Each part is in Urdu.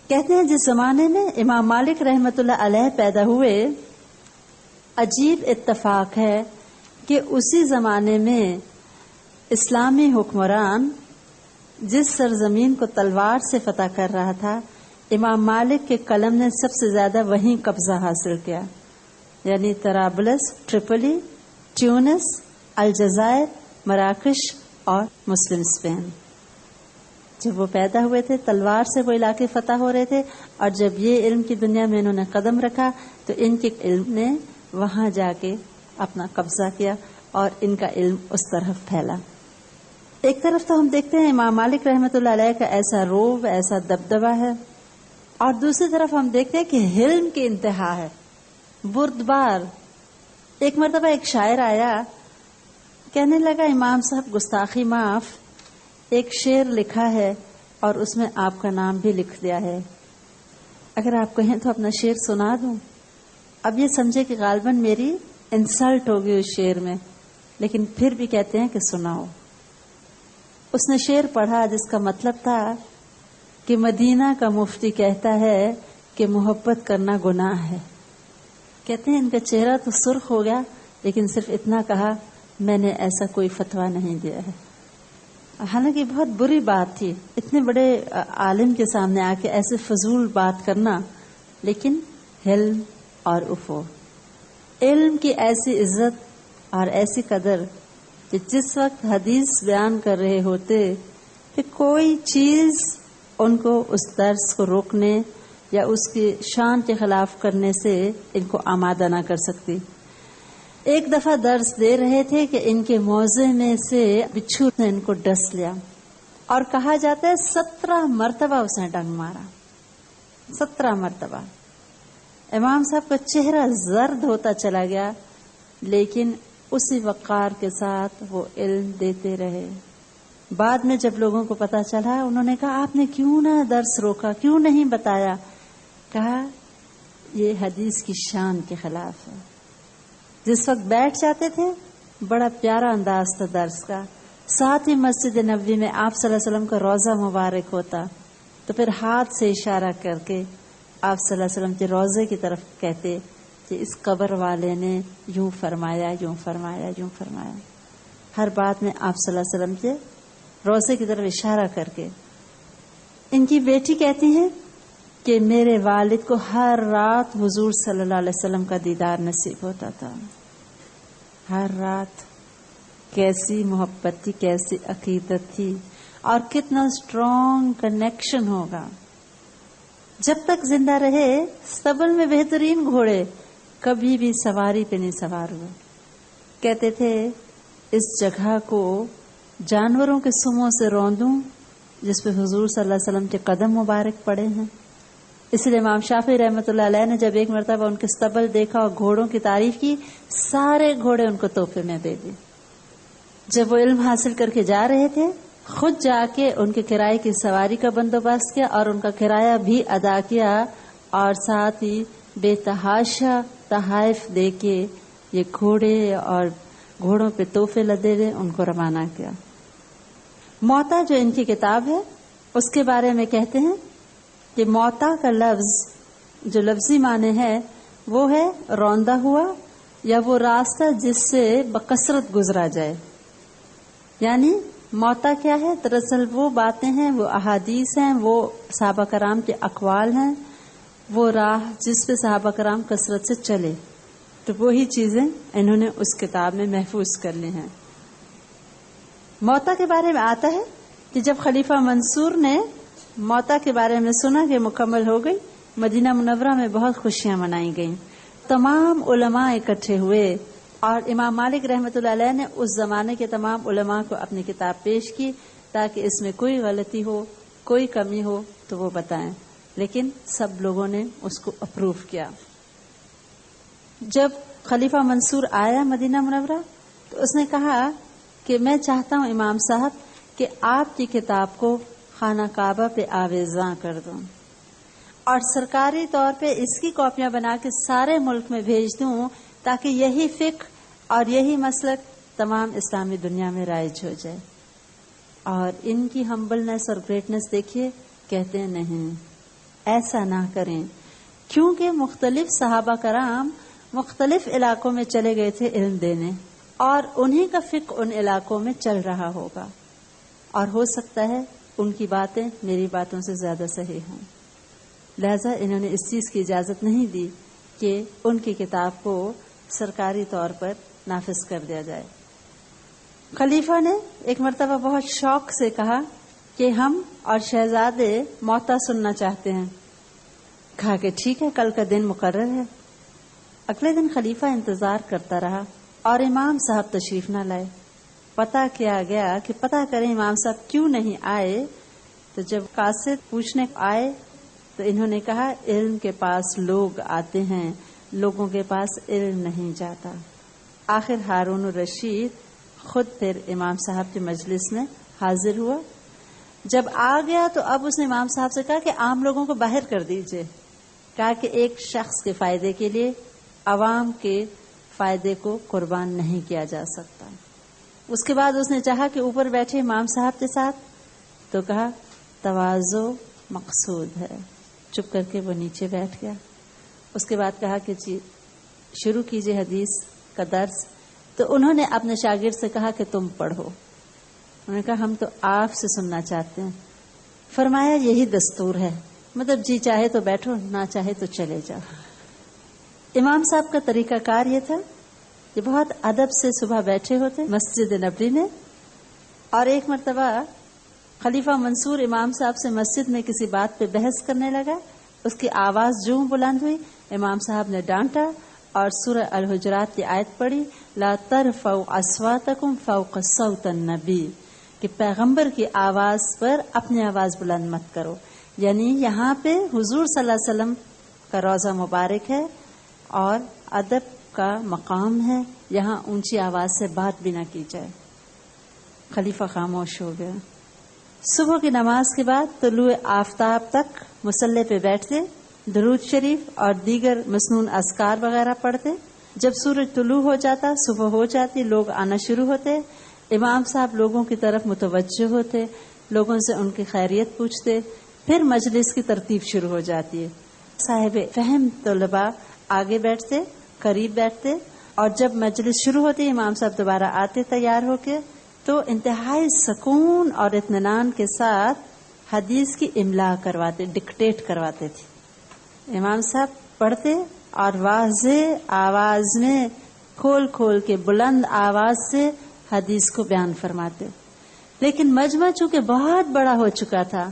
کہتے ہیں جس زمانے میں امام مالک رحمۃ اللہ علیہ پیدا ہوئے، عجیب اتفاق ہے کہ اسی زمانے میں اسلامی حکمران جس سرزمین کو تلوار سے فتح کر رہا تھا، امام مالک کے قلم نے سب سے زیادہ وہیں قبضہ حاصل کیا، یعنی طرابلس، ٹریپولی، ٹیونس، الجزائر، مراکش اور مسلم اسپین۔ جب وہ پیدا ہوئے تھے تلوار سے وہ علاقے فتح ہو رہے تھے، اور جب یہ علم کی دنیا میں انہوں نے قدم رکھا تو ان کے علم نے وہاں جا کے اپنا قبضہ کیا اور ان کا علم اس طرف پھیلا۔ ایک طرف تو ہم دیکھتے ہیں امام مالک رحمۃ اللہ علیہ کا ایسا روب، ایسا دبدبہ ہے، اور دوسری طرف ہم دیکھتے ہیں کہ حلم کی انتہا ہے، بردبار۔ ایک مرتبہ ایک شاعر آیا، کہنے لگا امام صاحب گستاخی معاف، ایک شعر لکھا ہے اور اس میں آپ کا نام بھی لکھ دیا ہے، اگر آپ کہیں تو اپنا شعر سنا دوں۔ اب یہ سمجھے کہ غالباً میری انسلٹ ہوگی اس شعر میں، لیکن پھر بھی کہتے ہیں کہ سناؤ۔ اس نے شعر پڑھا جس کا مطلب تھا کہ مدینہ کا مفتی کہتا ہے کہ محبت کرنا گناہ ہے۔ کہتے ہیں ان کا چہرہ تو سرخ ہو گیا، لیکن صرف اتنا کہا، میں نے ایسا کوئی فتویٰ نہیں دیا ہے۔ حالانکہ بہت بری بات تھی اتنے بڑے عالم کے سامنے آ کے ایسے فضول بات کرنا، لیکن علم اور افو، علم کی ایسی عزت اور ایسی قدر کہ جس وقت حدیث بیان کر رہے ہوتے کہ کوئی چیز ان کو اس درس کو روکنے یا اس کی شان کے خلاف کرنے سے ان کو آمادہ نہ کر سکتی۔ ایک دفعہ درس دے رہے تھے کہ ان کے موضع میں سے بچھو نے ان کو ڈس لیا، اور کہا جاتا ہے 17 مرتبہ اس نے ڈنگ مارا، 17 مرتبہ۔ امام صاحب کا چہرہ زرد ہوتا چلا گیا، لیکن اسی وقار کے ساتھ وہ علم دیتے رہے۔ بعد میں جب لوگوں کو پتا چلا، انہوں نے کہا آپ نے کیوں نہ درس روکا، کیوں نہیں بتایا؟ کہا یہ حدیث کی شان کے خلاف ہے۔ جس وقت بیٹھ جاتے تھے بڑا پیارا انداز تھا درس کا، ساتھ ہی مسجد نبوی میں آپ صلی اللہ علیہ وسلم کا روضہ مبارک ہوتا، تو پھر ہاتھ سے اشارہ کر کے آپ صلی اللہ علیہ وسلم کے روضے کی طرف کہتے کہ اس قبر والے نے یوں فرمایا، یوں فرمایا، یوں فرمایا۔ ہر بات میں آپ صلی اللہ علیہ وسلم کے روضے کی طرف اشارہ کر کے۔ ان کی بیٹی کہتی ہیں کہ میرے والد کو ہر رات حضور صلی اللہ علیہ وسلم کا دیدار نصیب ہوتا تھا، ہر رات۔ کیسی محبت تھی، کیسی عقیدت تھی، اور کتنا اسٹرانگ کنیکشن ہوگا۔ جب تک زندہ رہے استبل میں بہترین گھوڑے کبھی بھی سواری پہ نہیں سوار ہوئے۔ کہتے تھے اس جگہ کو جانوروں کے سموں سے روندوں جس پہ حضور صلی اللہ علیہ وسلم کے قدم مبارک پڑے ہیں۔ اس لیے امام شافعی رحمۃ اللہ علیہ نے جب ایک مرتبہ ان کے استبل دیکھا اور گھوڑوں کی تعریف کی، سارے گھوڑے ان کو تحفے میں دے دی۔ جب وہ علم حاصل کر کے جا رہے تھے، خود جا کے ان کے کرائے کی سواری کا بندوبست کیا اور ان کا کرایہ بھی ادا کیا، اور ساتھ ہی بے تحاشا تحائف دے کے یہ گھوڑے اور گھوڑوں پہ تحفے لدے ہوئے ان کو روانہ کیا۔ موتا جو ان کی کتاب ہے اس کے بارے میں کہتے ہیں کہ موتا کا لفظ جو لفظی معنی ہے وہ ہے روندا ہوا یا وہ راستہ جس سے بکثرت گزرا جائے۔ یعنی موتا کیا ہے؟ دراصل وہ باتیں ہیں، وہ احادیث ہیں، وہ صحابہ کرام کے اقوال ہیں، وہ راہ جس پہ صحابہ کرام کثرت سے چلے، تو وہی چیزیں انہوں نے اس کتاب میں محفوظ کر لی ہیں۔ موتا کے بارے میں آتا ہے کہ جب خلیفہ منصور نے موتا کے بارے میں سنا کہ مکمل ہو گئی، مدینہ منورہ میں بہت خوشیاں منائی گئیں، تمام علماء اکٹھے ہوئے، اور امام مالک رحمۃ اللہ علیہ نے اس زمانے کے تمام علماء کو اپنی کتاب پیش کی تاکہ اس میں کوئی غلطی ہو، کوئی کمی ہو تو وہ بتائیں، لیکن سب لوگوں نے اس کو اپروو کیا۔ جب خلیفہ منصور آیا مدینہ منورہ تو اس نے کہا کہ میں چاہتا ہوں امام صاحب کہ آپ کی کتاب کو خانہ کعبہ پہ آویزاں کر دوں، اور سرکاری طور پہ اس کی کاپیاں بنا کے سارے ملک میں بھیج دوں تاکہ یہی فقہ اور یہی مسلک تمام اسلامی دنیا میں رائج ہو جائے۔ اور ان کی ہمبلنس اور گریٹنس دیکھیے، کہتے ہیں نہیں، ایسا نہ کریں، کیونکہ مختلف صحابہ کرام مختلف علاقوں میں چلے گئے تھے علم دینے، اور انہی کا فقہ ان علاقوں میں چل رہا ہوگا، اور ہو سکتا ہے ان کی باتیں میری باتوں سے زیادہ صحیح ہوں، لہذا انہوں نے اس چیز کی اجازت نہیں دی کہ ان کی کتاب کو سرکاری طور پر نافذ کر دیا جائے۔ خلیفہ نے ایک مرتبہ بہت شوق سے کہا کہ ہم اور شہزادے موتا سننا چاہتے ہیں۔ کہا کہ ٹھیک ہے، کل کا دن مقرر ہے۔ اگلے دن خلیفہ انتظار کرتا رہا اور امام صاحب تشریف نہ لائے۔ پتہ کیا گیا کہ پتہ کریں امام صاحب کیوں نہیں آئے، تو جب قاصد پوچھنے آئے تو انہوں نے کہا علم کے پاس لوگ آتے ہیں، لوگوں کے پاس علم نہیں جاتا۔ آخر ہارون الرشید خود پھر امام صاحب کے مجلس میں حاضر ہوا۔ جب آ گیا تو اب اس نے امام صاحب سے کہا کہ عام لوگوں کو باہر کر دیجئے۔ کہا کہ ایک شخص کے فائدے کے لیے عوام کے فائدے کو قربان نہیں کیا جا سکتا۔ اس کے بعد اس نے چاہا کہ اوپر بیٹھے امام صاحب کے ساتھ، تو کہا تواضع مقصود ہے، چپ کر کے وہ نیچے بیٹھ گیا۔ اس کے بعد کہا کہ جی شروع کیجئے حدیث کا درس، تو انہوں نے اپنے شاگرد سے کہا کہ تم پڑھو۔ انہوں نے کہا ہم تو آپ سے سننا چاہتے ہیں۔ فرمایا یہی دستور ہے، مطلب جی چاہے تو بیٹھو، نہ چاہے تو چلے جاؤ۔ امام صاحب کا طریقہ کار یہ تھا کہ بہت ادب سے صبح بیٹھے ہوتے مسجد نبوی میں، اور ایک مرتبہ خلیفہ منصور امام صاحب سے مسجد میں کسی بات پہ بحث کرنے لگا۔ اس کی آواز جو بلند ہوئی، امام صاحب نے ڈانٹا اور سورہ الحجرات کی آیت پڑھی، لا ترفعوا اصواتکم فوق صوت النبی، کہ پیغمبر کی آواز پر اپنی آواز بلند مت کرو۔ یعنی یہاں پہ حضور صلی اللہ علیہ وسلم کا روضہ مبارک ہے اور ادب کا مقام ہے، یہاں اونچی آواز سے بات بھی نہ کی جائے۔ خلیفہ خاموش ہو گیا۔ صبح کی نماز کے بعد طلوع آفتاب تک مصلی پہ بیٹھتے، درود شریف اور دیگر مسنون اذکار وغیرہ پڑھتے۔ جب سورج طلوع ہو جاتا، صبح ہو جاتی، لوگ آنا شروع ہوتے، امام صاحب لوگوں کی طرف متوجہ ہوتے، لوگوں سے ان کی خیریت پوچھتے، پھر مجلس کی ترتیب شروع ہو جاتی ہے۔ صاحب فہم طلباء آگے بیٹھتے، قریب بیٹھتے، اور جب مجلس شروع ہوتی امام صاحب دوبارہ آتے تیار ہو کے، تو انتہائی سکون اور اطمینان کے ساتھ حدیث کی املا کرواتے، ڈکٹیٹ کرواتے تھے۔ امام صاحب پڑھتے اور واضح آواز میں کھول کھول کے بلند آواز سے حدیث کو بیان فرماتے۔ لیکن مجمع چونکہ بہت بڑا ہو چکا تھا،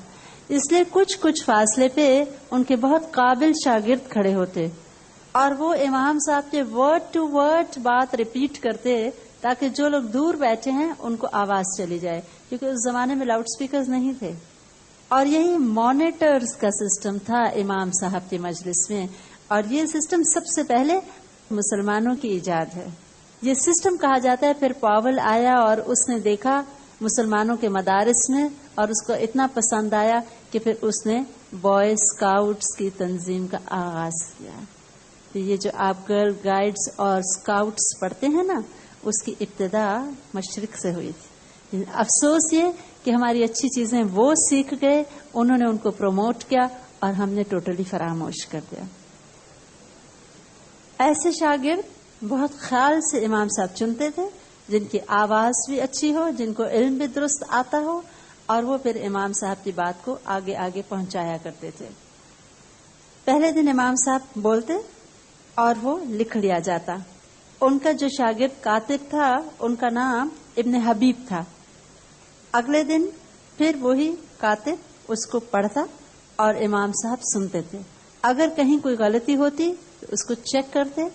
اس لیے کچھ فاصلے پہ ان کے بہت قابل شاگرد کھڑے ہوتے اور وہ امام صاحب کے ورڈ ٹو ورڈ بات ریپیٹ کرتے تاکہ جو لوگ دور بیٹھے ہیں ان کو آواز چلی جائے، کیونکہ اس زمانے میں لاؤڈ سپیکرز نہیں تھے۔ اور یہی مانیٹرز کا سسٹم تھا امام صاحب کے مجلس میں، اور یہ سسٹم سب سے پہلے مسلمانوں کی ایجاد ہے۔ یہ سسٹم کہا جاتا ہے پھر پاول آیا اور اس نے دیکھا مسلمانوں کے مدارس میں اور اس کو اتنا پسند آیا کہ پھر اس نے بوائے اسکاؤٹس کی تنظیم کا آغاز کیا۔ تو یہ جو آپ گرل گائیڈز اور اسکاؤٹس پڑھتے ہیں نا، اس کی ابتدا مشرق سے ہوئی تھی۔ افسوس یہ کہ ہماری اچھی چیزیں وہ سیکھ گئے، انہوں نے ان کو پروموٹ کیا اور ہم نے ٹوٹلی فراموش کر دیا۔ ایسے شاگرد بہت خیال سے امام صاحب چنتے تھے، جن کی آواز بھی اچھی ہو، جن کو علم بھی درست آتا ہو، اور وہ پھر امام صاحب کی بات کو آگے آگے پہنچایا کرتے تھے۔ پہلے دن امام صاحب بولتے اور وہ لکھ لیا جاتا۔ ان کا جو شاگرد کاتب تھا ان کا نام ابن حبیب تھا۔ اگلے دن پھر وہی کاتب اس کو پڑھتا اور امام صاحب سنتے تھے۔ اگر کہیں کوئی غلطی ہوتی تو اس کو چیک کرتے،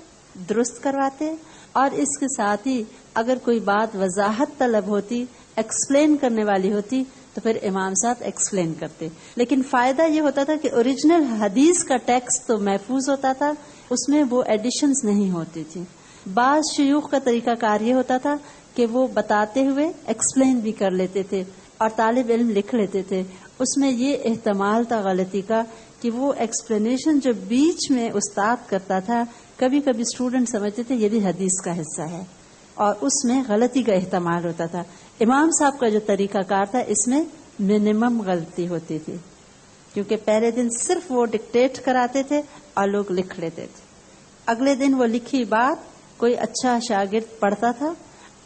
درست کرواتے، اور اس کے ساتھ ہی اگر کوئی بات وضاحت طلب ہوتی، ایکسپلین کرنے والی ہوتی، تو پھر امام صاحب ایکسپلین کرتے۔ لیکن فائدہ یہ ہوتا تھا کہ اوریجنل حدیث کا ٹیکسٹ تو محفوظ ہوتا تھا، اس میں وہ ایڈیشنز نہیں ہوتی تھی۔ بعض شیوخ کا طریقہ کار یہ ہوتا تھا کہ وہ بتاتے ہوئے ایکسپلین بھی کر لیتے تھے اور طالب علم لکھ لیتے تھے۔ اس میں یہ احتمال تھا غلطی کا کہ وہ ایکسپلینیشن جو بیچ میں استاد کرتا تھا، کبھی کبھی اسٹوڈنٹ سمجھتے تھے یہ بھی حدیث کا حصہ ہے، اور اس میں غلطی کا احتمال ہوتا تھا۔ امام صاحب کا جو طریقہ کار تھا اس میں منیمم غلطی ہوتی تھی۔ کیونکہ پہلے دن صرف وہ ڈکٹیٹ کراتے تھے اور لوگ لکھ لیتے تھے. اگلے دن وہ لکھی بات کوئی اچھا شاگرد پڑھتا تھا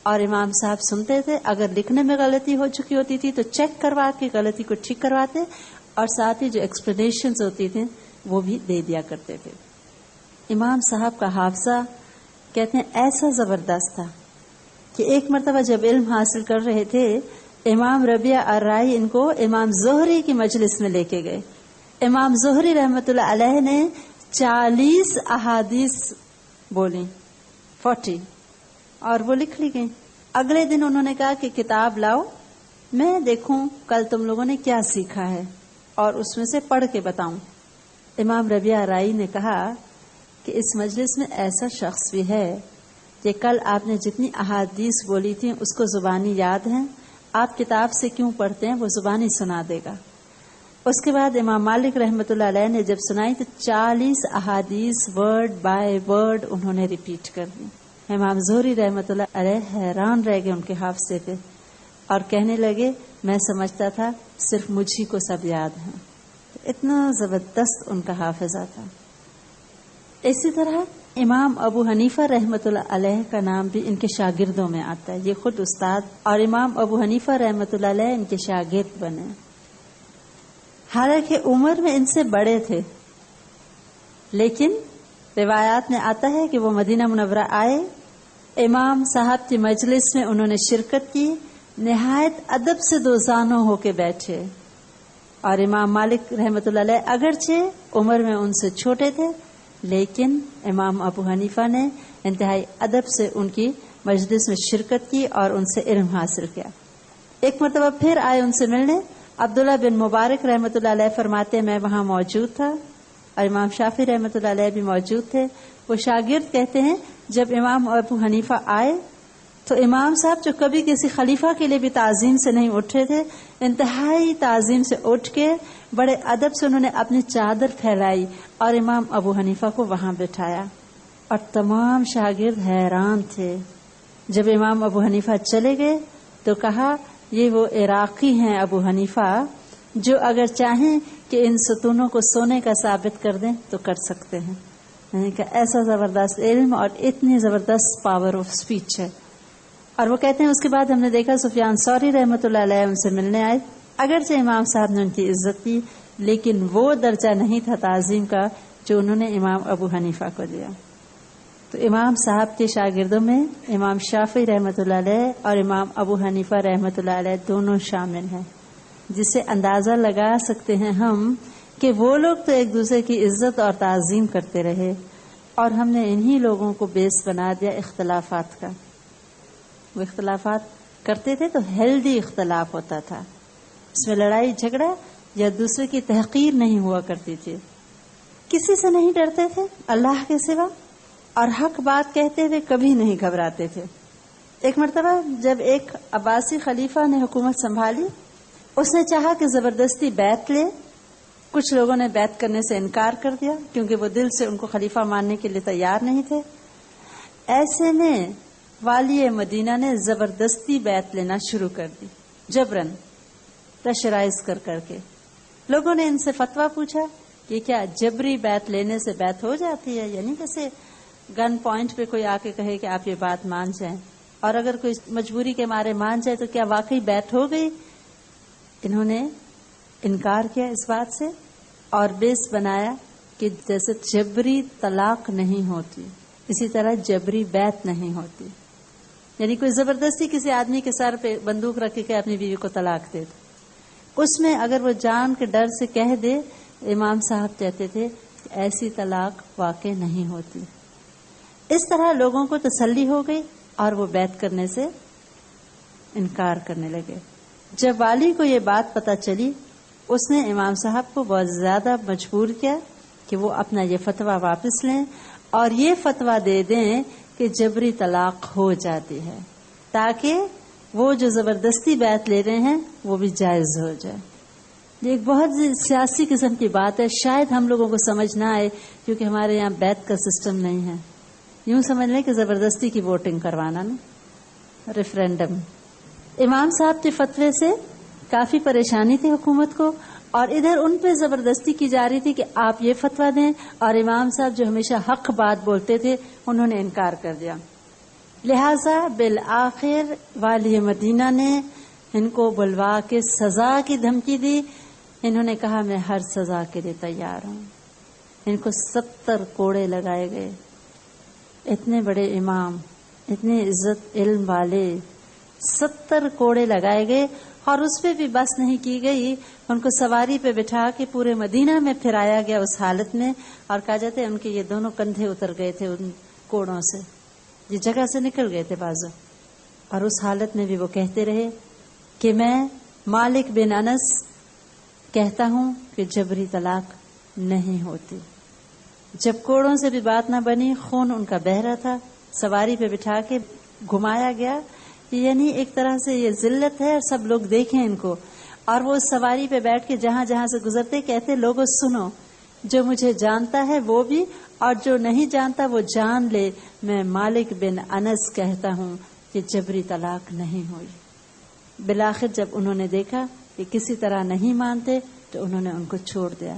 اور امام صاحب سنتے تھے. اگر لکھنے میں غلطی ہو چکی ہوتی تھی تو چیک کروا کے غلطی کو ٹھیک کرواتے اور ساتھ ہی جو ایکسپلینیشنز ہوتی تھیں وہ بھی دے دیا کرتے تھے. امام صاحب کا حافظہ کہتے ہیں ایسا زبردست تھا کہ ایک مرتبہ جب علم حاصل کر رہے تھے امام ربیع الرائی ان کو امام زہری کی مجلس میں لے کے گئے. امام زہری رحمت اللہ علیہ نے 40 احادیث بولی 40 اور وہ لکھ لی گئی. اگلے دن انہوں نے کہا کہ کتاب لاؤ میں دیکھوں کل تم لوگوں نے کیا سیکھا ہے اور اس میں سے پڑھ کے بتاؤں. امام ربیع الرائی نے کہا کہ اس مجلس میں ایسا شخص بھی ہے کہ کل آپ نے جتنی احادیث بولی تھیں اس کو زبانی یاد ہیں, آپ کتاب سے کیوں پڑھتے ہیں, وہ زبانی سنا دے گا. اس کے بعد امام مالک رحمت اللہ علیہ نے جب سنائی تو 40 احادیث ورڈ بائی ورڈ انہوں نے ریپیٹ کر دی. امام زہری رحمت اللہ علیہ حیران رہ گئے ان کے حافظے پہ اور کہنے لگے میں سمجھتا تھا صرف مجھ ہی کو سب یاد ہیں. اتنا زبردست ان کا حافظہ تھا. اسی طرح امام ابو حنیفہ رحمت اللہ علیہ کا نام بھی ان کے شاگردوں میں آتا ہے. یہ خود استاد اور امام ابو حنیفہ رحمت اللہ علیہ ان کے شاگرد بنے. حالانکہ عمر میں ان سے بڑے تھے لیکن روایات میں آتا ہے کہ وہ مدینہ منورہ آئے, امام صاحب کی مجلس میں انہوں نے شرکت کی, نہایت ادب سے دو زانوں ہو کے بیٹھے. اور امام مالک رحمت اللہ علیہ اگرچہ عمر میں ان سے چھوٹے تھے لیکن امام ابو حنیفہ نے انتہائی ادب سے ان کی مجلس میں شرکت کی اور ان سے علم حاصل کیا. ایک مرتبہ پھر آئے ان سے ملنے. عبداللہ بن مبارک رحمت اللہ علیہ فرماتے میں وہاں موجود تھا اور امام شافعی رحمت اللہ علیہ بھی موجود تھے. وہ شاگرد کہتے ہیں جب امام ابو حنیفہ آئے تو امام صاحب جو کبھی کسی خلیفہ کے لیے بھی تعظیم سے نہیں اٹھے تھے, انتہائی تعظیم سے اٹھ کے بڑے ادب سے انہوں نے اپنی چادر پھیلائی اور امام ابو حنیفہ کو وہاں بٹھایا اور تمام شاگرد حیران تھے. جب امام ابو حنیفہ چلے گئے تو کہا یہ وہ عراقی ہیں ابو حنیفہ جو اگر چاہیں کہ ان ستونوں کو سونے کا ثابت کر دیں تو کر سکتے ہیں. یعنی کہ ایسا زبردست علم اور اتنی زبردست پاور آف سپیچ ہے. اور وہ کہتے ہیں اس کے بعد ہم نے دیکھا سفیان ثوری رحمت اللہ علیہ ان سے ملنے آئے. اگرچہ امام صاحب نے ان کی عزت کی لیکن وہ درجہ نہیں تھا تعظیم کا جو انہوں نے امام ابو حنیفہ کو دیا. تو امام صاحب کے شاگردوں میں امام شافعی رحمت اللہ علیہ اور امام ابو حنیفہ رحمت اللہ علیہ دونوں شامل ہیں, جس سے اندازہ لگا سکتے ہیں ہم کہ وہ لوگ تو ایک دوسرے کی عزت اور تعظیم کرتے رہے اور ہم نے انہی لوگوں کو بیس بنا دیا اختلافات کا. وہ اختلافات کرتے تھے تو ہیلدی اختلاف ہوتا تھا, اس میں لڑائی جھگڑا یا دوسرے کی تحقیر نہیں ہوا کرتی تھی, کسی سے نہیں ڈرتے تھے اللہ کے سوا اور حق بات کہتے ہوئے کبھی نہیں گھبراتے تھے. ایک مرتبہ جب ایک عباسی خلیفہ نے حکومت سنبھالی, اس نے چاہا کہ زبردستی بیعت لے. کچھ لوگوں نے بیعت کرنے سے انکار کر دیا کیونکہ وہ دل سے ان کو خلیفہ ماننے کے لیے تیار نہیں تھے. ایسے میں والی مدینہ نے زبردستی بیعت لینا شروع کر دی, جبرن پریشرائز کر کے. لوگوں نے ان سے فتویٰ پوچھا کہ کیا جبری بیعت لینے سے بیعت ہو جاتی ہے, یعنی جیسے گن پوائنٹ پہ کوئی آ کے کہے کہ آپ یہ بات مان جائیں اور اگر کوئی مجبوری کے مارے مان جائے تو کیا واقعی بیعت ہو گئی. انہوں نے انکار کیا اس بات سے اور بیس بنایا کہ جیسے جبری طلاق نہیں ہوتی اسی طرح جبری بیعت نہیں ہوتی. یعنی کوئی زبردستی کسی آدمی کے سر پہ بندوق رکھ کے اپنی بیوی کو طلاق دے دے, اس میں اگر وہ جان کے ڈر سے کہہ دے, امام صاحب کہتے تھے کہ ایسی طلاق واقع نہیں ہوتی. اس طرح لوگوں کو تسلی ہو گئی اور وہ بیعت کرنے سے انکار کرنے لگے. جب والی کو یہ بات پتہ چلی اس نے امام صاحب کو بہت زیادہ مجبور کیا کہ وہ اپنا یہ فتویٰ واپس لیں اور یہ فتویٰ دے دیں کہ جبری طلاق ہو جاتی ہے تاکہ وہ جو زبردستی بیعت لے رہے ہیں وہ بھی جائز ہو جائے. یہ ایک بہت سیاسی قسم کی بات ہے, شاید ہم لوگوں کو سمجھ نہ آئے کیونکہ ہمارے یہاں بیعت کا سسٹم نہیں ہے. یوں سمجھ لیں کہ زبردستی کی ووٹنگ کروانا نا, ریفرینڈم. امام صاحب کے فتوے سے کافی پریشانی تھی حکومت کو اور ادھر ان پہ زبردستی کی جا رہی تھی کہ آپ یہ فتویٰ دیں، اور امام صاحب جو ہمیشہ حق بات بولتے تھے انہوں نے انکار کر دیا. لہذا بالآخر والی مدینہ نے ان کو بلوا کے سزا کی دھمکی دی. انہوں نے کہا میں ہر سزا کے لیے تیار ہوں. ان کو 70 کوڑے لگائے گئے. اتنے بڑے امام، اتنی عزت علم والے، 70 کوڑے لگائے گئے. اور اس پہ بھی بس نہیں کی گئی، ان کو سواری پہ بٹھا کے پورے مدینہ میں پھرایا گیا اس حالت میں، اور کہا جاتا ہے ان کے یہ دونوں کندھے اتر گئے تھے ان کوڑوں سے، یہ جگہ سے نکل گئے تھے بازو. اور اس حالت میں بھی وہ کہتے رہے کہ میں مالک بن انس کہتا ہوں کہ جبری طلاق نہیں ہوتی. جب کوڑوں سے بھی بات نہ بنی، خون ان کا بہہ رہا تھا، سواری پہ بٹھا کے گھمایا گیا. یعنی ایک طرح سے یہ ذلت ہے اور سب لوگ دیکھیں ان کو. اور وہ سواری پہ بیٹھ کے جہاں جہاں سے گزرتے کہتے لوگوں سنو، جو مجھے جانتا ہے وہ بھی، اور جو نہیں جانتا وہ جان لے، میں مالک بن انس کہتا ہوں کہ جبری طلاق نہیں ہوئی. بالآخر جب انہوں نے دیکھا کہ کسی طرح نہیں مانتے تو انہوں نے ان کو چھوڑ دیا.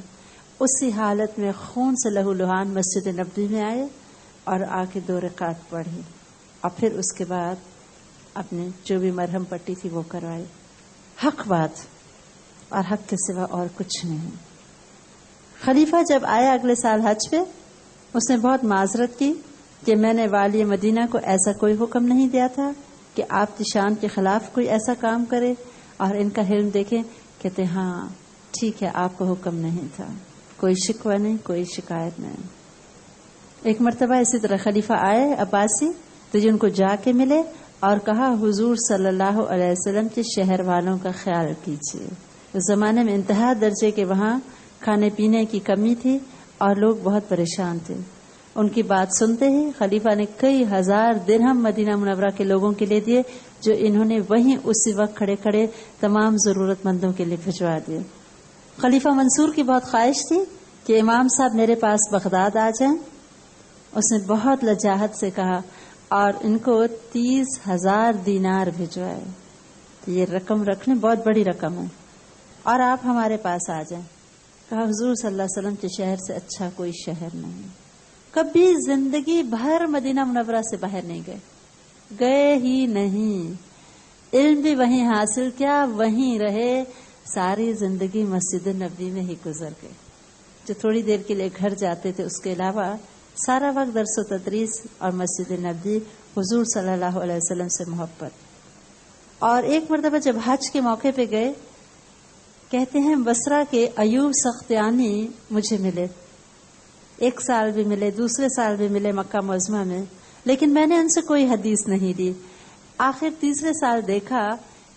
اسی حالت میں خون سے لہو لہان مسجد نبوی میں آئے اور آ کے 2 رکعت پڑھی، اور پھر اس کے بعد اپنے جو بھی مرہم پٹی تھی وہ کروائی. حق بات اور حق کے سوا اور کچھ نہیں. خلیفہ جب آیا اگلے سال حج پہ، اس نے بہت معذرت کی کہ میں نے والی مدینہ کو ایسا کوئی حکم نہیں دیا تھا کہ آپ کی شان کے خلاف کوئی ایسا کام کرے. اور ان کا حلم دیکھیں، کہتے ہاں ٹھیک ہے آپ کو حکم نہیں تھا، کوئی شکوہ نہیں، کوئی شکایت نہیں. ایک مرتبہ اسی طرح خلیفہ آئے عباسی تو جن کو جا کے ملے اور کہا حضور صلی اللہ علیہ وسلم کے شہر والوں کا خیال کیجیے. اس زمانے میں انتہا درجے کے وہاں کھانے پینے کی کمی تھی اور لوگ بہت پریشان تھے. ان کی بات سنتے ہی خلیفہ نے کئی ہزار درہم مدینہ منورہ کے لوگوں کے لیے دیے، جو انہوں نے وہیں اسی وقت کھڑے کھڑے تمام ضرورت مندوں کے لیے بھجوا دیے. خلیفہ منصور کی بہت خواہش تھی کہ امام صاحب میرے پاس بغداد آ جائیں. اس نے بہت لجاجت سے کہا اور ان کو 30,000 دینار بھجوائے. یہ رقم رکھنے بہت بڑی رقم ہے، اور آپ ہمارے پاس آ جائیں. کہا حضور صلی اللہ علیہ وسلم کے شہر سے اچھا کوئی شہر نہیں. کبھی زندگی بھر مدینہ منورہ سے باہر نہیں گئے ہی نہیں. علم بھی وہیں حاصل کیا، وہیں رہے، ساری زندگی مسجد نبوی میں ہی گزر گئے. جو تھوڑی دیر کے لیے گھر جاتے تھے اس کے علاوہ سارا وقت درس و تدریس اور مسجد نبوی، حضور صلی اللہ علیہ وسلم سے محبت. اور ایک مرتبہ جب حج کے موقع پہ گئے، کہتے ہیں بصرہ کے ایوب سختیانی مجھے ملے. 1 سال بھی ملے، دوسرے سال بھی ملے مکہ معظمہ میں، لیکن میں نے ان سے کوئی حدیث نہیں لی. آخر تیسرے سال دیکھا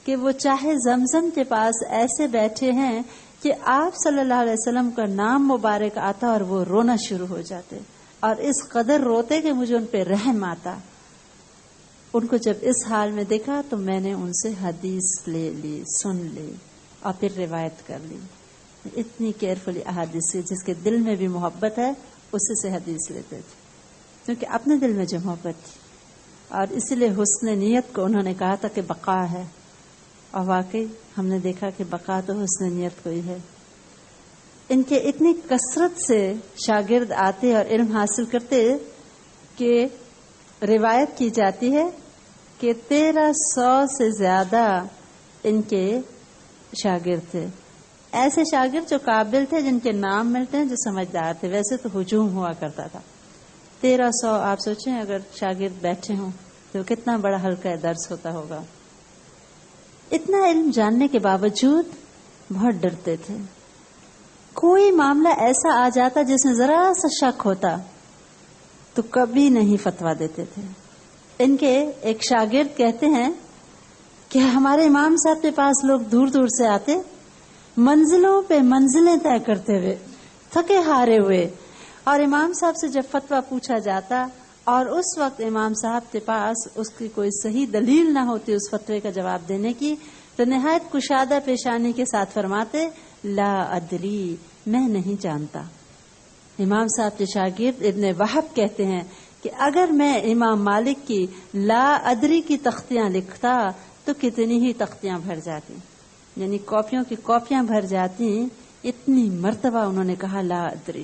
کہ وہ چاہے زمزم کے پاس ایسے بیٹھے ہیں کہ آپ صلی اللہ علیہ وسلم کا نام مبارک آتا اور وہ رونا شروع ہو جاتے، اور اس قدر روتے کہ مجھے ان پہ رحم آتا. ان کو جب اس حال میں دیکھا تو میں نے ان سے حدیث لے لی، سن لی اور پھر روایت کر لی. اتنی کیئرفلی احادیث سے جس کے دل میں بھی محبت ہے اسی سے حدیث لیتے تھے، کیونکہ اپنے دل میں جو محبت تھی. اور اسی لیے حسن نیت کو انہوں نے کہا تھا کہ بقا ہے، اور واقعی ہم نے دیکھا کہ بقا تو حسن نیت کو ہی ہے. ان کے اتنی کثرت سے شاگرد آتے اور علم حاصل کرتے کہ روایت کی جاتی ہے کہ 1300 سے زیادہ ان کے شاگرد تھے. ایسے شاگرد جو قابل تھے، جن کے نام ملتے ہیں، جو سمجھدار تھے. ویسے تو ہجوم ہوا کرتا تھا. 1300 آپ سوچیں اگر شاگرد بیٹھے ہوں تو کتنا بڑا حلقہ درس ہوتا ہوگا. اتنا علم جاننے کے باوجود بہت ڈرتے تھے. کوئی معاملہ ایسا آ جاتا جس میں ذرا سا شک ہوتا تو کبھی نہیں فتویٰ دیتے تھے. ان کے ایک شاگرد کہتے ہیں کہ ہمارے امام صاحب کے پاس لوگ دور دور سے آتے، منزلوں پہ منزلیں طے کرتے ہوئے، تھکے ہارے ہوئے، اور امام صاحب سے جب فتویٰ پوچھا جاتا اور اس وقت امام صاحب کے پاس اس کی کوئی صحیح دلیل نہ ہوتی اس فتوے کا جواب دینے کی، تو نہایت کشادہ پیشانی کے ساتھ فرماتے لا ادری، میں نہیں جانتا. امام صاحب کے شاگرد ابن وہب کہتے ہیں کہ اگر میں امام مالک کی لا ادری کی تختیاں لکھتا تو کتنی ہی تختیاں بھر جاتی، یعنی کاپیوں کی کاپیاں بھر جاتی اتنی مرتبہ انہوں نے کہا لا ادری.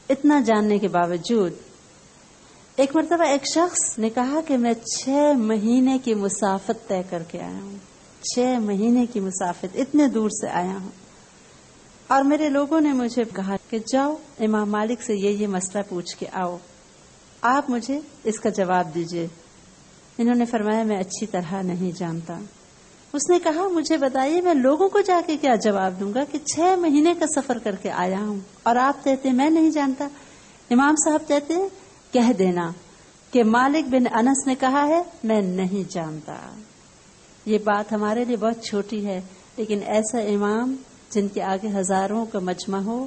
اتنا جاننے کے باوجود ایک مرتبہ ایک شخص نے کہا کہ میں 6 مہینے کی مسافت طے کر کے آیا ہوں. 6 مہینے کی مسافت، اتنے دور سے آیا ہوں. اور میرے لوگوں نے مجھے کہا کہ جاؤ امام مالک سے یہ مسئلہ پوچھ کے آؤ، آپ مجھے اس کا جواب دیجئے. انہوں نے فرمایا میں اچھی طرح نہیں جانتا. اس نے کہا مجھے بتائیے میں لوگوں کو جا کے کیا جواب دوں گا کہ 6 مہینے کا سفر کر کے آیا ہوں اور آپ کہتے ہیں میں نہیں جانتا. امام صاحب کہتے ہیں کہہ دینا کہ مالک بن انس نے کہا ہے میں نہیں جانتا. یہ بات ہمارے لیے بہت چھوٹی ہے، لیکن ایسا امام جن کے آگے ہزاروں کا مجمع ہو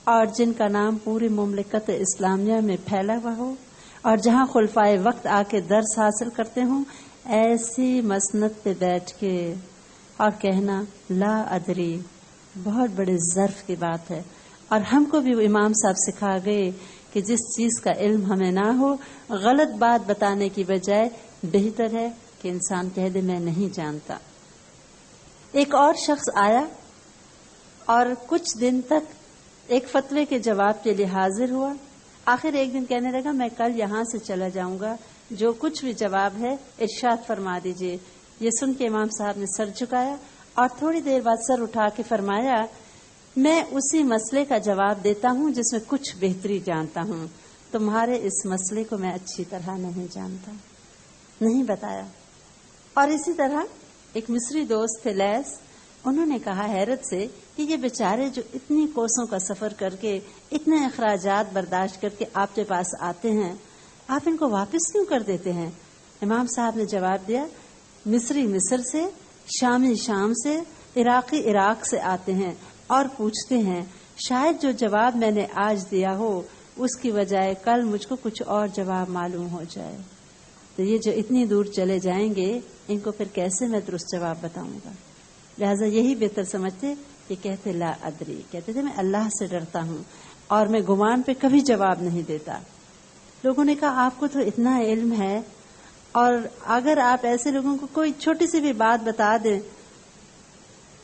اور جن کا نام پوری مملکت اسلامیہ میں پھیلا ہوا ہو اور جہاں خلفائے وقت آ کے درس حاصل کرتے ہوں، ایسی مسند پہ بیٹھ کے اور کہنا لا ادری بہت بڑے ظرف کی بات ہے. اور ہم کو بھی وہ امام صاحب سکھا گئے کہ جس چیز کا علم ہمیں نہ ہو، غلط بات بتانے کی بجائے بہتر ہے کہ انسان کہہ دے میں نہیں جانتا. ایک اور شخص آیا اور کچھ دن تک ایک فتوے کے جواب کے لیے حاضر ہوا. آخر ایک دن کہنے لگا میں کل یہاں سے چلا جاؤں گا، جو کچھ بھی جواب ہے ارشاد فرما دیجئے. یہ سن کے امام صاحب نے سر جھکایا اور تھوڑی دیر بعد سر اٹھا کے فرمایا میں اسی مسئلے کا جواب دیتا ہوں جس میں کچھ بہتری جانتا ہوں. تمہارے اس مسئلے کو میں اچھی طرح نہیں جانتا، نہیں بتایا. اور اسی طرح ایک مصری دوست تھے لیس، انہوں نے کہا حیرت سے کہ یہ بیچارے جو اتنی کوسوں کا سفر کر کے اتنے اخراجات برداشت کر کے آپ کے پاس آتے ہیں، آپ ان کو واپس کیوں کر دیتے ہیں؟ امام صاحب نے جواب دیا مصری مصر سے، شامی شام سے، عراقی عراق سے آتے ہیں اور پوچھتے ہیں شاید جو جواب میں نے آج دیا ہو اس کی بجائے کل مجھ کو کچھ اور جواب معلوم ہو جائے. تو یہ جو اتنی دور چلے جائیں گے ان کو پھر کیسے میں درست جواب بتاؤں گا؟ لہذا یہی بہتر سمجھتے کہ کہتے لا ادری، کہتے تھے میں اللہ سے ڈرتا ہوں اور میں گمان پہ کبھی جواب نہیں دیتا. لوگوں نے کہا آپ کو تو اتنا علم ہے، اور اگر آپ ایسے لوگوں کو کوئی چھوٹی سی بھی بات بتا دیں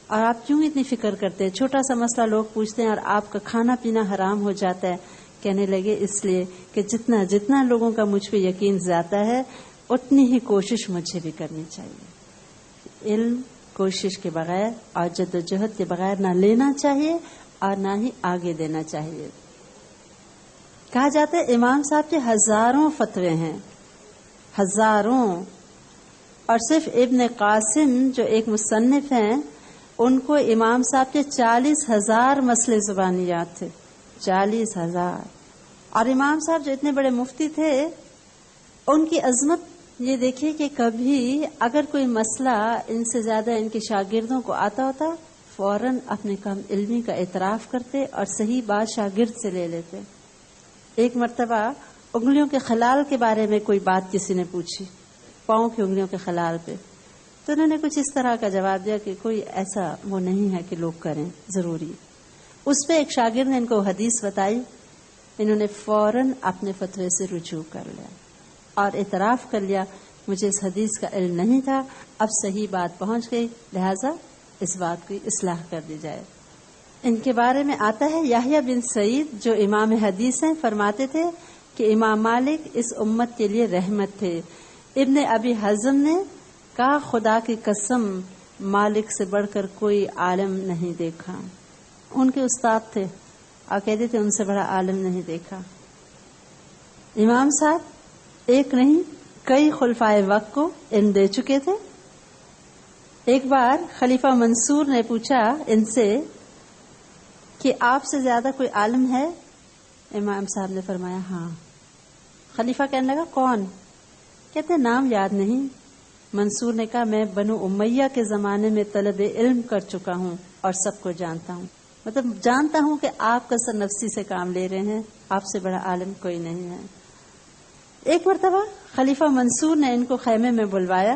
اور آپ کیوں اتنی فکر کرتے ہیں؟ چھوٹا سا مسئلہ لوگ پوچھتے ہیں اور آپ کا کھانا پینا حرام ہو جاتا ہے. کہنے لگے اس لیے کہ جتنا لوگوں کا مجھ پہ یقین زیادہ ہے اتنی ہی کوشش مجھے بھی کرنی چاہیے. علم کوشش کے بغیر اور جد و جہد کے بغیر نہ لینا چاہیے اور نہ ہی آگے دینا چاہیے. کہا جاتا ہے امام صاحب کے ہزاروں فتوے ہیں، ہزاروں. اور صرف ابن قاسم جو ایک مصنف ہیں ان کو امام صاحب کے 40,000 مسئلے زبانی یاد تھے، 40,000. اور امام صاحب جو اتنے بڑے مفتی تھے ان کی عظمت یہ دیکھیے کہ کبھی اگر کوئی مسئلہ ان سے زیادہ ان کے شاگردوں کو آتا ہوتا فوراً اپنے کم علمی کا اعتراف کرتے اور صحیح بات شاگرد سے لے لیتے. ایک مرتبہ انگلیوں کے خلال کے بارے میں کوئی بات کسی نے پوچھی، پاؤں کی انگلیوں کے خلال پہ، تو انہوں نے کچھ اس طرح کا جواب دیا کہ کوئی ایسا وہ نہیں ہے کہ لوگ کریں ضروری. اس پہ ایک شاگرد نے ان کو حدیث بتائی، انہوں نے فوراً اپنے فتوے سے رجوع کر لیا اور اعتراف کر لیا مجھے اس حدیث کا علم نہیں تھا، اب صحیح بات پہنچ گئی لہذا اس بات کی اصلاح کر دی جائے. ان کے بارے میں آتا ہے یحییٰ بن سعید جو امام حدیث ہیں فرماتے تھے کہ امام مالک اس امت کے لیے رحمت تھے. ابن ابی حزم نے کہا خدا کی قسم مالک سے بڑھ کر کوئی عالم نہیں دیکھا. ان کے استاد تھے اور کہتے تھے ان سے بڑا عالم نہیں دیکھا. امام صاحب ایک نہیں کئی خلفائے وقت کو علم دے چکے تھے. ایک بار خلیفہ منصور نے پوچھا ان سے کہ آپ سے زیادہ کوئی عالم ہے؟ امام صاحب نے فرمایا ہاں. خلیفہ کہنے لگا کون؟ کہتے نام یاد نہیں. منصور نے کہا میں بنو امیہ کے زمانے میں طلب علم کر چکا ہوں اور سب کو جانتا ہوں، مطلب جانتا ہوں کہ آپ کثر نفسی سے کام لے رہے ہیں، آپ سے بڑا عالم کوئی نہیں ہے. ایک مرتبہ خلیفہ منصور نے ان کو خیمے میں بلوایا.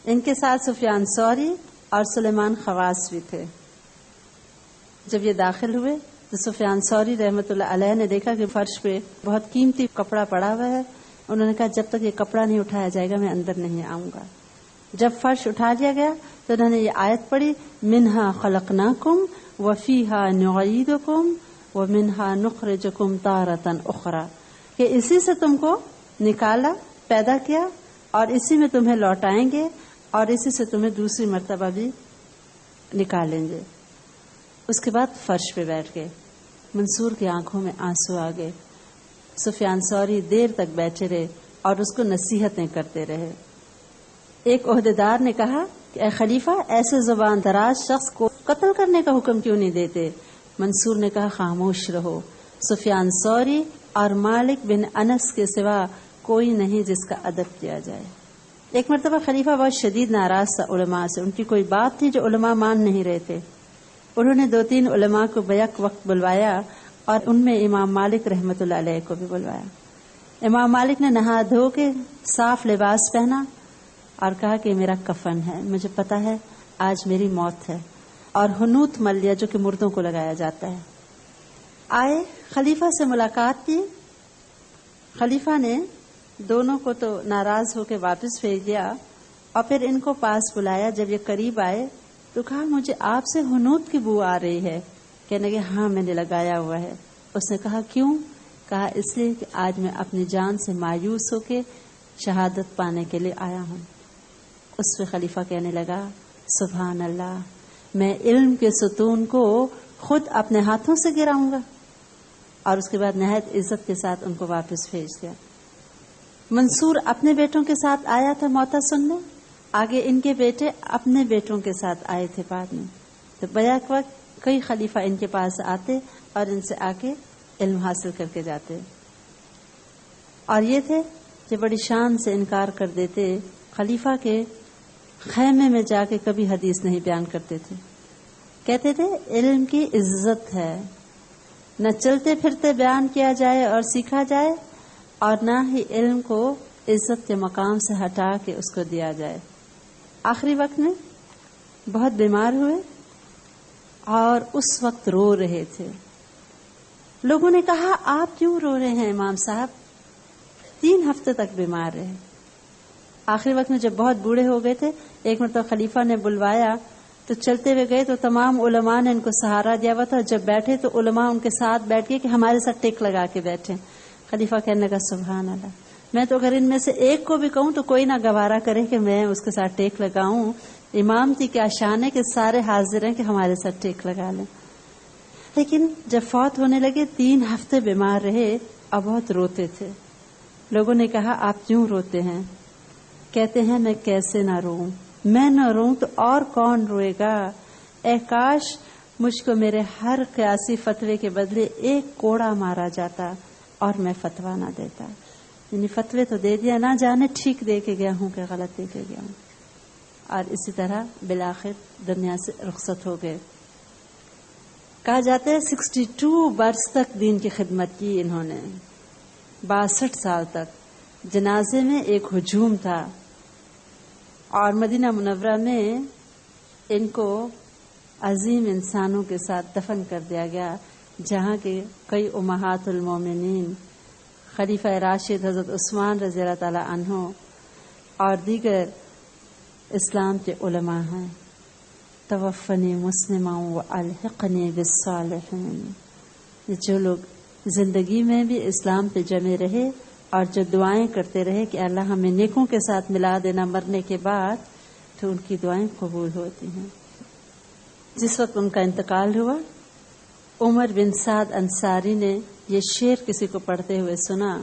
ان کے ساتھ سفیان ثوری اور سلیمان خواص بھی تھے. جب یہ داخل ہوئے تو سفیان ثوری رحمۃ اللہ علیہ نے دیکھا کہ فرش پہ بہت قیمتی کپڑا پڑا ہوا ہے. انہوں نے کہا جب تک یہ کپڑا نہیں اٹھایا جائے گا میں اندر نہیں آؤں گا. جب فرش اٹھا لیا گیا تو انہوں نے یہ آیت پڑھی منہا خلقناکم وفیہا نعیدکم ومنہا نخرجکم تارۃ اخری، کہ اسی سے تم کو نکالا، پیدا کیا، اور اسی میں تمہیں لوٹائیں گے، اور اسی سے تمہیں دوسری مرتبہ بھی نکالیں گے۔ اس کے بعد فرش پہ بیٹھ گئے۔ منصور کی آنکھوں میں آنسو آ گئے۔ سفیان ثوری دیر تک بیٹھے رہے اور اس کو نصیحتیں کرتے رہے۔ ایک عہدیدار نے کہا کہ اے خلیفہ، ایسے زبان دراز شخص کو قتل کرنے کا حکم کیوں نہیں دیتے؟ منصور نے کہا خاموش رہو، سفیان ثوری اور مالک بن انس کے سوا کوئی نہیں جس کا ادب کیا جائے۔ ایک مرتبہ خلیفہ بہت شدید ناراض تھا علماء سے، ان کی کوئی بات تھی جو علماء مان نہیں رہے تھے۔ انہوں نے 2-3 علماء کو بیک وقت بلوایا اور ان میں امام مالک رحمۃ اللہ علیہ کو بھی بلوایا۔ امام مالک نے نہا دھو کے صاف لباس پہنا اور کہا کہ میرا کفن ہے، مجھے پتا ہے آج میری موت ہے، اور حنوط مل لیا جو کہ مردوں کو لگایا جاتا ہے۔ آئے خلیفہ سے ملاقات کی۔ خلیفہ نے دونوں کو تو ناراض ہو کے واپس بھیج دیا اور پھر ان کو پاس بلایا۔ جب یہ قریب آئے تو کہا مجھے آپ سے حنوط کی بو آ رہی ہے۔ کہنے لگے ہاں میں نے لگایا ہوا ہے۔ اس نے کہا کیوں؟ کہا اس لیے کہ آج میں اپنی جان سے مایوس ہو کے شہادت پانے کے لیے آیا ہوں۔ اس پہ خلیفہ کہنے لگا سبحان اللہ، میں علم کے ستون کو خود اپنے ہاتھوں سے گراؤں گا، اور اس کے بعد نہایت عزت کے ساتھ ان کو واپس بھیج دیا۔ منصور اپنے بیٹوں کے ساتھ آیا تھا موتا سننے، آگے ان کے بیٹے اپنے بیٹوں کے ساتھ آئے تھے بعد میں۔ تو بیک وقت کئی خلیفہ ان کے پاس آتے اور ان سے آ کے علم حاصل کر کے جاتے، اور یہ تھے کہ بڑی شان سے انکار کر دیتے، خلیفہ کے خیمے میں جا کے کبھی حدیث نہیں بیان کرتے تھے۔ کہتے تھے علم کی عزت ہے، نہ چلتے پھرتے بیان کیا جائے اور سیکھا جائے، اور نہ ہی علم کو عزت کے مقام سے ہٹا کے اس کو دیا جائے۔ آخری وقت میں بہت بیمار ہوئے اور اس وقت رو رہے تھے۔ لوگوں نے کہا آپ کیوں رو رہے ہیں امام صاحب؟ 3 ہفتے تک بیمار رہے۔ آخری وقت میں جب بہت بوڑھے ہو گئے تھے، ایک مرتبہ خلیفہ نے بلوایا تو چلتے ہوئے گئے تو تمام علماء نے ان کو سہارا دیا ہوا تھا، جب بیٹھے تو علماء ان کے ساتھ بیٹھ گئے کہ ہمارے ساتھ ٹیک لگا کے بیٹھے۔ خلیفہ کہنے لگا سبحان اللہ، میں تو اگر ان میں سے ایک کو بھی کہوں تو کوئی نہ گوارا کرے کہ میں اس کے ساتھ ٹیک لگاؤں۔ امام کی کیا شان ہے کہ سارے حاضر ہیں کہ ہمارے ساتھ ٹیک لگا لیں۔ لیکن جب فوت ہونے لگے 3 ہفتے بیمار رہے اور بہت روتے تھے۔ لوگوں نے کہا آپ کیوں روتے ہیں؟ کہتے ہیں میں کیسے نہ روؤں، میں نہ روؤں تو اور کون روئے گا؟ اے کاش مجھ کو میرے ہر قیاسی فتوے کے بدلے ایک کوڑا مارا جاتا اور میں فتویٰ نہ دیتا۔ یعنی فتوے تو دے دیا، نہ جانے ٹھیک دے کے گیا ہوں کہ غلط دے کے گیا ہوں۔ اور اسی طرح بالآخر دنیا سے رخصت ہو گئے۔ کہا جاتا ہے 62 برس تک دین کی خدمت کی انہوں نے، 62 سال تک۔ جنازے میں ایک ہجوم تھا اور مدینہ منورہ میں ان کو عظیم انسانوں کے ساتھ دفن کر دیا گیا، جہاں کے کئی امہات المومنین، خلیفہ راشد حضرت عثمان رضی اللہ تعالی عنہ اور دیگر اسلام کے علماء ہیں۔ توفنی مسلما والحقنی بالصالحین، جو لوگ زندگی میں بھی اسلام پہ جمے رہے اور جو دعائیں کرتے رہے کہ اللہ ہمیں نیکوں کے ساتھ ملا دینا مرنے کے بعد، تو ان کی دعائیں قبول ہوتی ہیں۔ جس وقت ان کا انتقال ہوا، عمر بن سعد انصاری نے یہ شعر کسی کو پڑھتے ہوئے سنا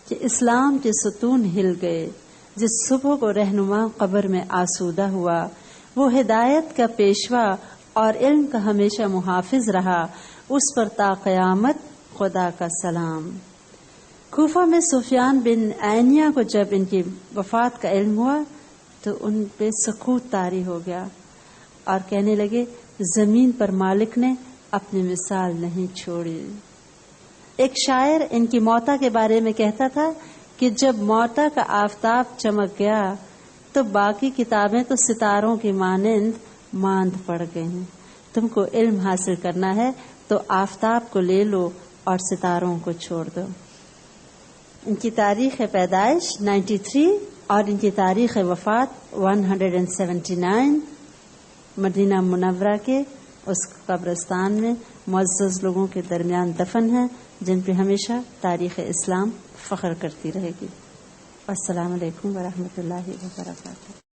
کہ اسلام کے ستون ہل گئے، جس صبح کو رہنما قبر میں آسودہ ہوا، وہ ہدایت کا پیشوا اور علم کا ہمیشہ محافظ رہا، اس پر تا قیامت خدا کا سلام۔ کوفہ میں سفیان بن عینیہ کو جب ان کی وفات کا علم ہوا تو ان پہ سکوت طاری ہو گیا اور کہنے لگے زمین پر مالک نے اپنی مثال نہیں چھوڑی۔ ایک شاعر ان کی موتا کے بارے میں کہتا تھا کہ جب موتا کا آفتاب چمک گیا تو باقی کتابیں تو ستاروں کی مانند ماند پڑ گئیں۔ تم کو علم حاصل کرنا ہے تو آفتاب کو لے لو اور ستاروں کو چھوڑ دو۔ ان کی تاریخ پیدائش 93 اور ان کی تاریخ وفات 179 مدینہ منورہ کے اس قبرستان میں معزز لوگوں کے درمیان دفن ہیں جن پہ ہمیشہ تاریخ اسلام فخر کرتی رہے گی۔ السلام علیکم ورحمۃ اللہ وبرکاتہ۔